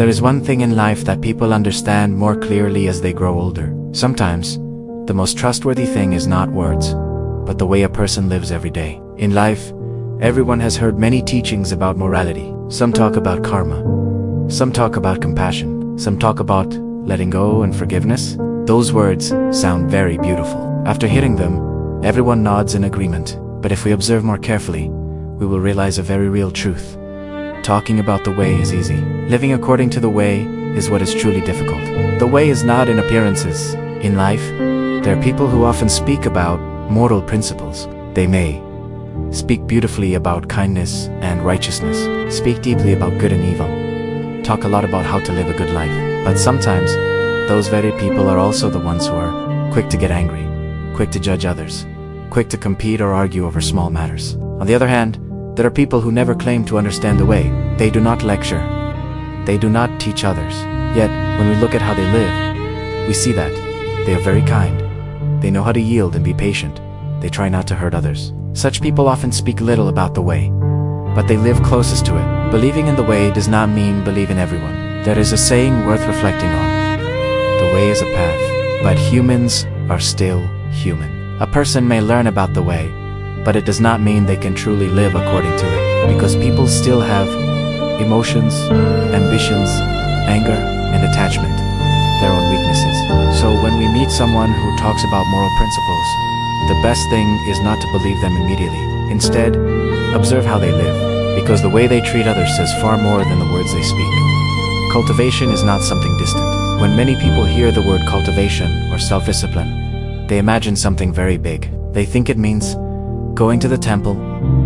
There is one thing in life that people understand more clearly as they grow older. Sometimes, the most trustworthy thing is not words, but the way a person lives every day. In life, everyone has heard many teachings about morality. Some talk about karma. Some talk about compassion. Some talk about letting go and forgiveness. Those words sound very beautiful. After hearing them, everyone nods in agreement. But if we observe more carefully, we will realize a very real truth. Talking about the way is easy. Living according to the way is what is truly difficult. The way is not in appearances. In life, there are people who often speak about moral principles. They may speak beautifully about kindness and righteousness, speak deeply about good and evil, talk a lot about how to live a good life. But sometimes, those very people are also the ones who are quick to get angry, quick to judge others, quick to compete or argue over small matters. On the other hand, there are people who never claim to understand the way. They do not lecture. They do not teach others. Yet, when we look at how they live, we see that they are very kind. They know how to yield and be patient. They try not to hurt others. Such people often speak little about the way, but they live closest to it. Believing in the way does not mean believe in everyone. There is a saying worth reflecting on. The way is a path, but humans are still human. A person may learn about the way, but it does not mean they can truly live according to it, because people still have emotions, ambitions, anger, and attachment, their own weaknesses. So when we meet someone who talks about moral principles, the best thing is not to believe them immediately. Instead, observe how they live, because the way they treat others says far more than the words they speak. Cultivation is not something distant. When many people hear the word cultivation or self-discipline, they imagine something very big. They think it means going to the temple,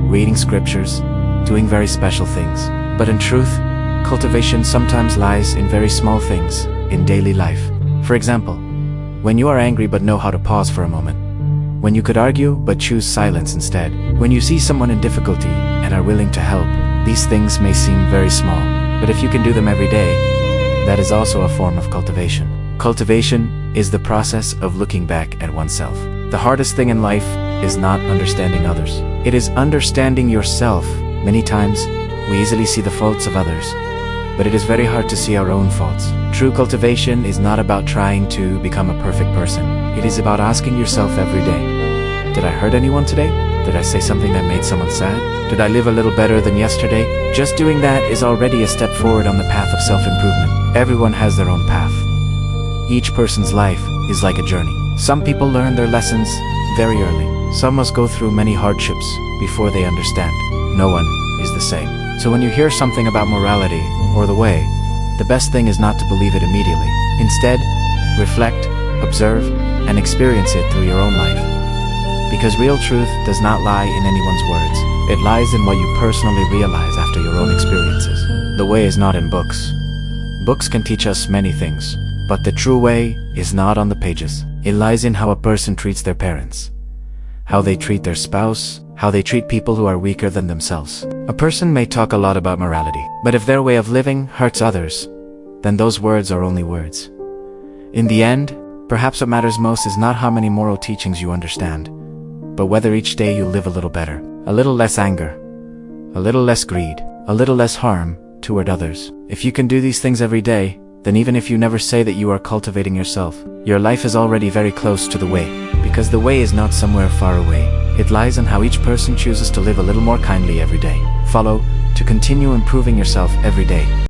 reading scriptures, doing very special things. But in truth, cultivation sometimes lies in very small things in daily life. For example, when you are angry but know how to pause for a moment. When you could argue but choose silence instead. When you see someone in difficulty and are willing to help. These things may seem very small, but if you can do them every day, that is also a form of cultivation. Cultivation is the process of looking back at oneself. The hardest thing in life is not understanding others. It is understanding yourself. Many times, we easily see the faults of others, but it is very hard to see our own faults. True cultivation is not about trying to become a perfect person. It is about asking yourself every day, did I hurt anyone today? Did I say something that made someone sad? Did I live a little better than yesterday? Just doing that is already a step forward on the path of self-improvement. Everyone has their own path. Each person's life is like a journey. Some people learn their lessons very early. Some must go through many hardships before they understand. No one is the same. So when you hear something about morality or the way, the best thing is not to believe it immediately. Instead, reflect, observe, and experience it through your own life. Because real truth does not lie in anyone's words. It lies in what you personally realize after your own experiences. The way is not in books. Books can teach us many things, but the true way is not on the pages. It lies in how a person treats their parents, how they treat their spouse, how they treat people who are weaker than themselves. A person may talk a lot about morality, but if their way of living hurts others, then those words are only words. In the end, perhaps what matters most is not how many moral teachings you understand, but whether each day you live a little better, a little less anger, a little less greed, a little less harm toward others. If you can do these things every day, then even if you never say that you are cultivating yourself, your life is already very close to the way, because the way is not somewhere far away. It lies in how each person chooses to live a little more kindly every day. Follow to continue improving yourself every day.